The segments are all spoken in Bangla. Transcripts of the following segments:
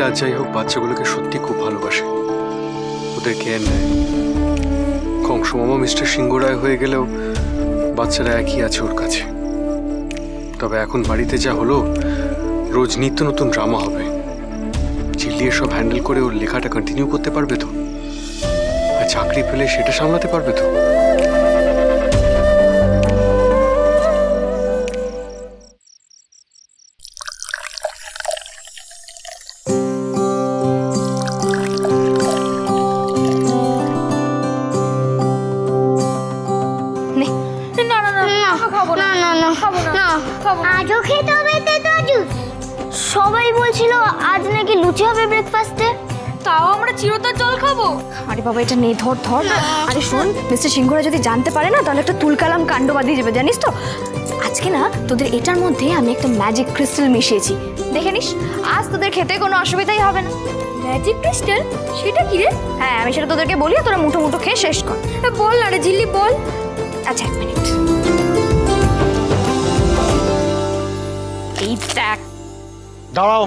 মেয়েটা যাই হোক বাচ্চাগুলোকে সত্যি খুব ভালোবাসে, ওদের কেয়ার নেয়। কংস মামা মিস্টার সিংহরায় হয়ে গেলেও বাচ্চারা একই আছে ওর কাছে। তবে এখন বাড়িতে যা হলো, রোজ নিত্য নতুন ড্রামা হবে। ঝিল্লি সব হ্যান্ডেল করে ওর লেখাটা কন্টিনিউ করতে পারবে তো, আর চাকরি পেলে সেটা সামলাতে পারবে তো। আজও খেতে হবে তেতো জুস। সবাই বলছিল আজ নাকি লুচি হবে ব্রেকফাস্টে। তাও আমরা চিরতর জল খাবো? আরে বাবা এটা নেই, ধর ধর। আরে শোন, মিস্টার সিংহরা যদি জানতে পারে না তাহলে একটা তুলকালাম কাণ্ড বাঁধিয়ে যাবে, জানিস তো। আজকে না তোদের এটার মধ্যে আমি একটা ম্যাজিক ক্রিস্টাল মিশিয়েছি, দেখে নিস। আজ তোদের খেতে কোনো অসুবিধাই হবে না। Magic crystal? সেটা কি রে? হ্যাঁ আমি সেটা তোদেরকে বলি, তোরা মুঠো মুঠো খেয়ে শেষ কর। বল না রে ঝিল্লি, বল। আচ্ছা এক মিনিট, এই দেখ। দাঁড়াও,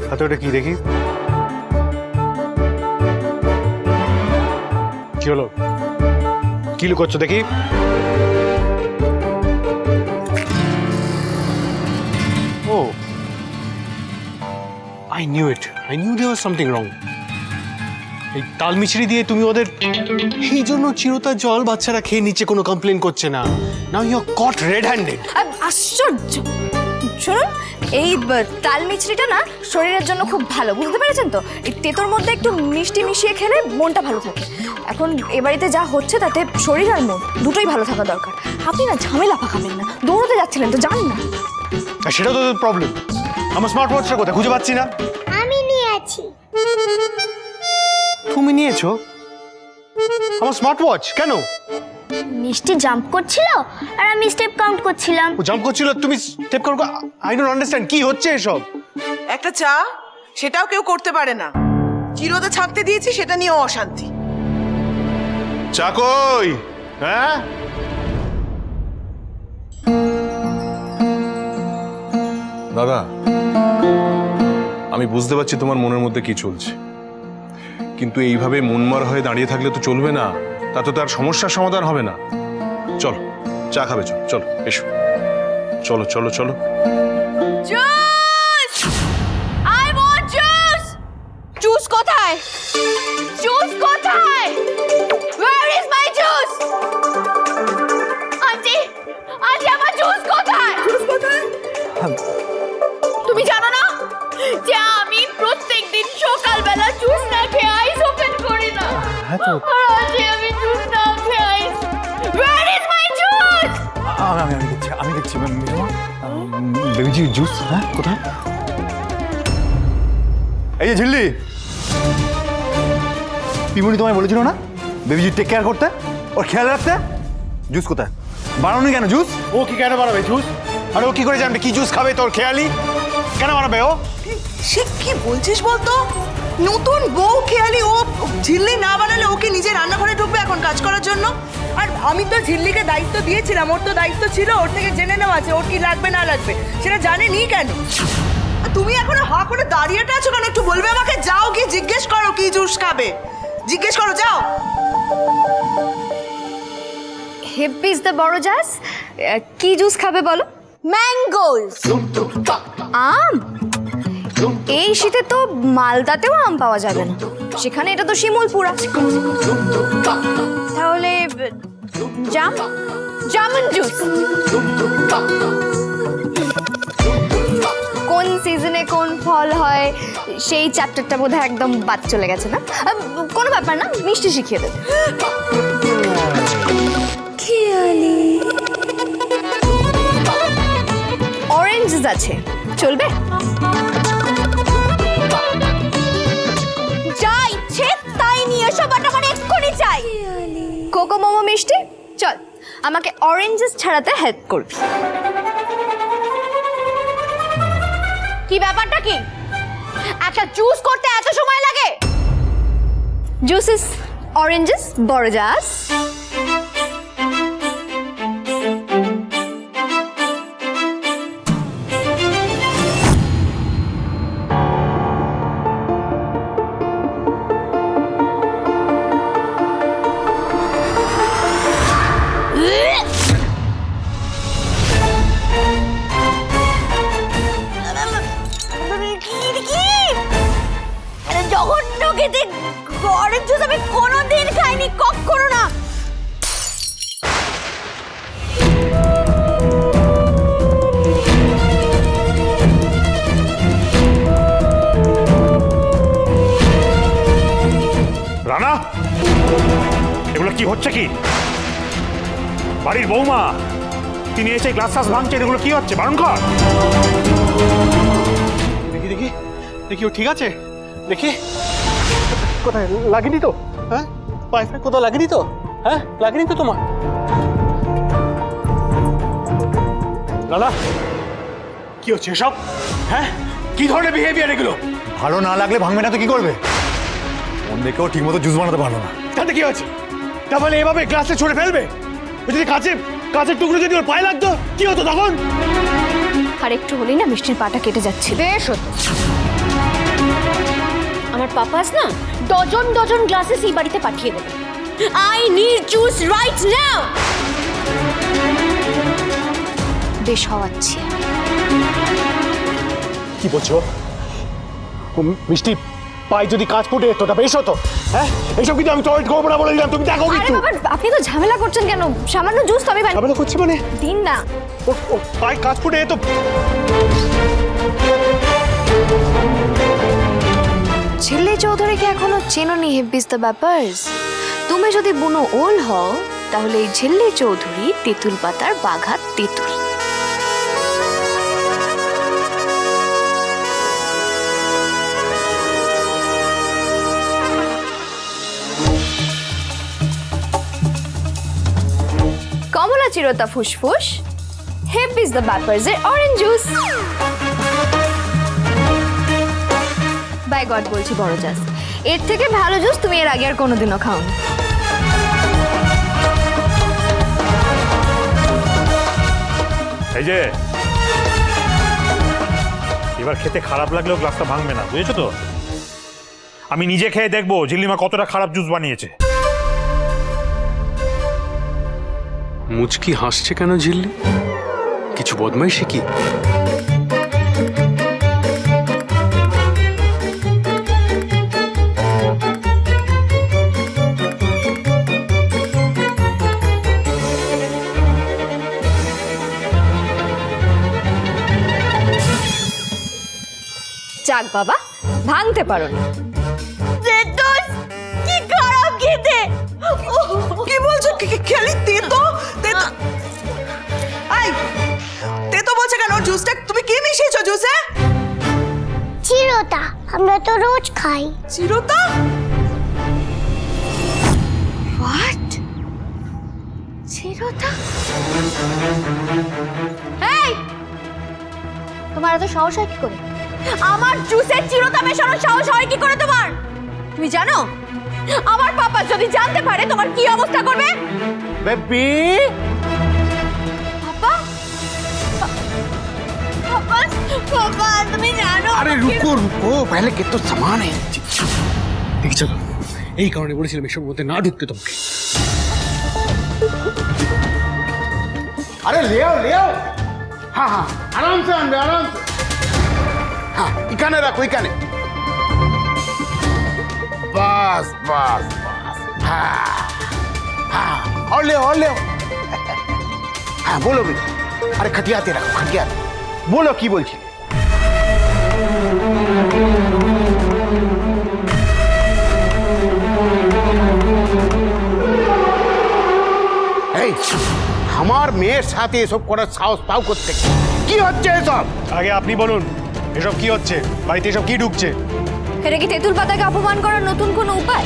হাতে ওটা কি দেখি? কি হলো? কি লুকোচ্ছ দেখি? ও, I knew it. I knew there was something wrong. এই তাল মিছরি দিয়ে তুমি ওদের এই জন্য চিরতার জল বাচ্চারা খেয়ে নিচে, কোনো কমপ্লেন করছে না। Now you are caught red handed. আশ্চর্য। শুনুন, এই তাল মিছরিটা না শরীরের জন্য খুব ভালো, বুঝতে পেরেছেন তো। এই তেতোর মধ্যে একটু মিষ্টি মিশিয়ে খেলে মনটা ভালো থাকে। এখন এ বাড়িতে যা হচ্ছে তাতে শরীর আর মন দুটোই ভালো থাকা দরকার। আপনি না ঝামেলা পাকাবেন না, দৌড়তে যাচ্ছিলেন তো, যান না। আর সেটা তো প্রবলেম। আমার স্মার্ট ওয়াচটা কোথায় খুঁজে পাচ্ছি না। আমি নিয়ে আছি। তুমি নিয়েছো আমার স্মার্ট ওয়াচ? কেন? মিষ্টি জাম্প করছিল আর আমি স্টেপ কাউন্ট করছিলাম। ও জাম্প করছিল, তুমি স্টেপ করো। আই ডোন্ট আন্ডারস্ট্যান্ড কি হচ্ছে এসব। একটা চা, সেটাও কেউ করতে পারে না। চিরতে ছাড়তে দিয়েছি, সেটা নিয়েও অশান্তি। চা কই? হ্যাঁ, দাদা আমি বুঝতে পারছি তোমার মনের মধ্যে কি চলছে, কিন্তু এইভাবে মনমার হয়ে দাঁড়িয়ে থাকলে তো চলবে না। তাতে তো আর সমস্যার সমাধান হবে না। চলো চা খাবে, চলো চলো এসো, চলো চলো চলো। Juice! I want juice! Juice কোথায়? জুস কোথায়? Where is my juice? Aunty, aunty আমার জুস কোথায়? জুস কোথায়? তুমি জানো না যে আমি প্রত্যেকদিন সকালবেলা জুস না খেয়ে আইস ওপেন করি না। হ্যাঁ তো আর আজকে আমি জুস না খেয়ে আইস। Where is my juice? আমি দেখছি বেবিজি জুস। হ্যাঁ কোথায়? এই যে ঝিল্লি, পিমুনি তোমায় বলেছিল না বেবিজি টেক কেয়ার করতে, ওর খেয়াল রাখতে। জুস কোথায়? বানাওনি কেন জুস? ও কি কেন বানাবে জুস? আর ও কি করে জানবে কি জুস খাবে? তোর খেয়ালি কেন বানাবে ও? সে কি বলছিস বলতো? নতুন বউ খেয়ালি, ও ঝিল্লি না বানালে ওকে নিজে রান্নাঘরে ঢুকবে এখন কাজ করার জন্য? আর আমি তো ঝিল্লিকে দায়িত্ব দিয়েছিলাম, ওর তো দায়িত্ব ছিল ওর থেকে জেনে নেওয়া আছে ওর কি লাগবে না লাগবে, সেটা জানেনি কেন? আর তুমি এখনো হা করে দাঁড়িয়েটা আছো কেন? একটু বলবে আমাকে? যাও কি জিজ্ঞেস করো কি জুস খাবে, জিজ্ঞেস করো, যাও। হেপিস দ্য বড় জাস, কি জুস খাবে বলো? ম্যাঙ্গোস। আম? এই শীতে তো মালদাতেও আম পাওয়া যাবে না, সেখানে এটা তো শিমুলপুরা। তাহলে জাম, জামন জুস। কোন সিজনে কোন ফল হয় সেই চ্যাপ্টারটা বোধহয় একদম বাদ চলে গেছে না? কোনো ব্যাপার না, মিষ্টি শিখিয়ে দেবে। অরেঞ্জ আছে, চলবে? যা ইচ্ছে তাই নিয়ে এসো, বাট আমার এক্ষুনি চাই। কোকো মোমো মিষ্টি, চল আমাকে অরেঞ্জেস ছাড়াতে হেল্প করবি। কি ব্যাপারটা কি? একটা জুস করতে এত সময় লাগে? জুসেস অরেঞ্জেস বড় জাস। অরেঞ্জ জুস আমি কোনোদিন খাইনি, কখনো না। রানা, এগুলো কি হচ্ছে? কি বাড়ির বৌমা তিনি এসে গ্লাস টাস ভাঙছেন, এগুলো কি হচ্ছে? বারণ কর। দেখি দেখি দেখি ও ঠিক আছে? দেখি কোথায় লাগেনি তো? হ্যাঁ ওয়াইফাই কোথাও লাগেনি তো? হ্যাঁ লাগেনি তো তোমার? লালা, কি হচ্ছে এসব? হ্যাঁ, কি ধরনের বিহেভিয়ার এগুলো? ভালো না লাগলে ভাঙবে না তো কি করবে? মন দেখেও ঠিক মতো জুস বানাতে পারলো না। তাতে কি হচ্ছে? তাহলে এভাবে গ্লাসে ছড়ে ফেলবে? ও যদি কাঁচের টুকরো যদি ওর পায়ে লাগতো কি হতো তখন? আর একটু হলেই না মিষ্টির পাটা কেটে যাচ্ছে। বেশ হতো। আমার পাপাস না ডজন ডজন গ্লাসেস এই বাড়িতে পাঠিয়ে দেবে। I need juice right now. বেশ হওয়াচ্ছি। কি বলছো? ও মিষ্টি পায়ে যদি কাজ ফুটে যেত ওটা বেশ হতো। হ্যাঁ, এইসব কিন্তু আমি টয়লেট করবো না বলে দিলাম, তুমি দেখো আরে কিন্তু। বাবা, আপনি তো ঝামেলা করছেন কেন? সামান্য জুস তো আমি ঝামেলা করছি মানে? দিন না। ও পায়ে কাজ ফুটে যেত। ঝিল্লি চৌধুরীকে এখনো চেনোনি হেব্বিস দ্য ব্যাপার্স। তুমি যদি বুনো ওল হও তাহলে এই ঝিল্লি চৌধুরী তেঁতুল পাতার বাঘা তেঁতুল। কমলা চিরতা ফুসফুস, হেব্বিস দ্য ব্যাপার্স এর অরেঞ্জ জুস। বাই গড বলছি বড় জাস, এর থেকে ভালো জুস তুমি এর আগে আর কোনোদিনও খাওনি। এই যে এবার খেতে খারাপ লাগলেও গ্লাসটা ভাঙবে না, বুঝেছো তো? আমি নিজে খেয়ে দেখবো ঝিল্লিমা কতটা খারাপ জুস বানিয়েছে। মুচকি হাসছে কেন ঝিল্লি? কিছু বদমাইশি কি? যাক বাবা, ভাঙতে পারো না। কি খারাপ খেতে! কি বলছো? খেলি তেতো তেতো? আই তেতো বলছে কেন? জুসটা তুমি কি মিশিয়েছো জুসে? চিরতা, আমরা তো রোজ খাই। চিরতা? হোয়াট? চিরতা? এই, তোমার এত সাহস হয় কি করে? আমার জুসে চিরতা মেশানোর সাহস হয় কি করে তোমার? তুমি জানো আমার পাপা যদি জানতে পারে তোমার কি অবস্থা করবে? বেবি পাপা, পাপা, পাপা তুমি জানো? अरे रुको रुको पहले के तो सामान है দেখি চলো, এই কারণে বলেছিলাম এসব মধ্যে না ঢুকতে তোমাকে। अरे ले आओ हाँ हाँ आराम से आनबे आराम से हाँ इकाने रखो इकाने बस बस बस हाँ हाँ और ले हाँ बोलो भी अरे खटियाते रखो खटियाते बोलो की बोल আমার মেয়ের সাথে এসব করার সাহস পাও করতে কি হচ্ছে এসব? আগে আপনি বলুন এসব কি হচ্ছে? বাড়িতে এসব কি ঢুকছে? এটা কি তেঁতুল পাতাকে অপমান করার নতুন কোনো উপায়?